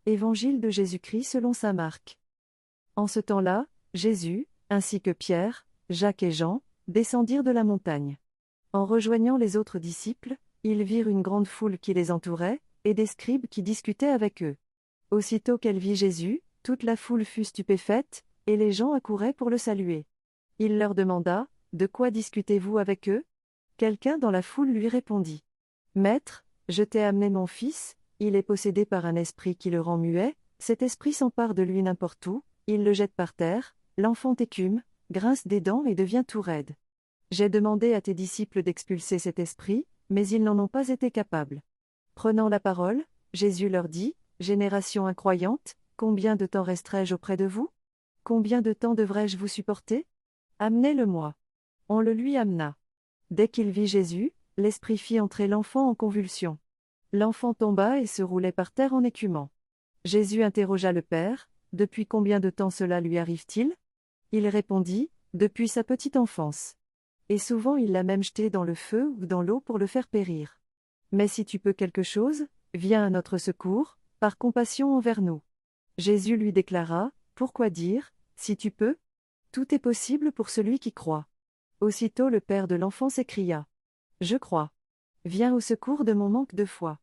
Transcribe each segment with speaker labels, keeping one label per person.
Speaker 1: Évangile de Jésus-Christ selon saint Marc. En ce temps-là, Jésus, ainsi que Pierre, Jacques et Jean, descendirent de la montagne. En rejoignant les autres disciples, ils virent une grande foule qui les entourait, et des scribes qui discutaient avec eux. Aussitôt qu'elle vit Jésus, toute la foule fut stupéfaite, et les gens accouraient pour le saluer. Il leur demanda, « De quoi discutez-vous avec eux ?» Quelqu'un dans la foule lui répondit, « Maître, je t'ai amené mon fils, il est possédé par un esprit qui le rend muet, cet esprit s'empare de lui n'importe où, il le jette par terre, l'enfant écume, grince des dents et devient tout raide. J'ai demandé à tes disciples d'expulser cet esprit, mais ils n'en ont pas été capables. » Prenant la parole, Jésus leur dit, « Génération incroyante, combien de temps resterai-je auprès de vous ? Combien de temps devrais-je vous supporter ? Amenez-le-moi. » On le lui amena. Dès qu'il vit Jésus, l'esprit fit entrer l'enfant en convulsion. L'enfant tomba et se roulait par terre en écumant. Jésus interrogea le père, « Depuis combien de temps cela lui arrive-t-il » Il répondit, « Depuis sa petite enfance. Et souvent il l'a même jeté dans le feu ou dans l'eau pour le faire périr. Mais si tu peux quelque chose, viens à notre secours, par compassion envers nous. » Jésus lui déclara, « Pourquoi dire, si tu peux ? Tout est possible pour celui qui croit. » Aussitôt le père de l'enfant s'écria, « Je crois. Viens au secours de mon manque de foi. »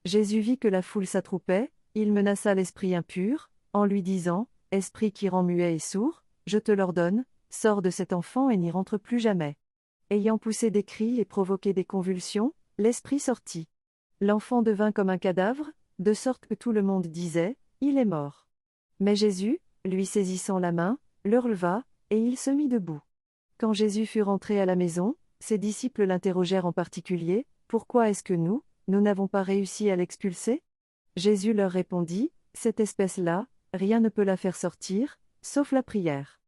Speaker 1: Jésus vit que la foule s'attroupait, il menaça l'esprit impur, en lui disant, « Esprit qui rend muet et sourd, je te l'ordonne, sors de cet enfant et n'y rentre plus jamais. » Ayant poussé des cris et provoqué des convulsions, l'esprit sortit. L'enfant devint comme un cadavre, de sorte que tout le monde disait, « Il est mort. » Mais Jésus, lui saisissant la main, le releva, et il se mit debout. Quand Jésus fut rentré à la maison, ses disciples l'interrogèrent en particulier, « Pourquoi est-ce que nous n'avons pas réussi à l'expulser ?» Jésus leur répondit, « Cette espèce-là, rien ne peut la faire sortir, sauf la prière. »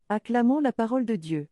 Speaker 1: Acclamons la parole de Dieu.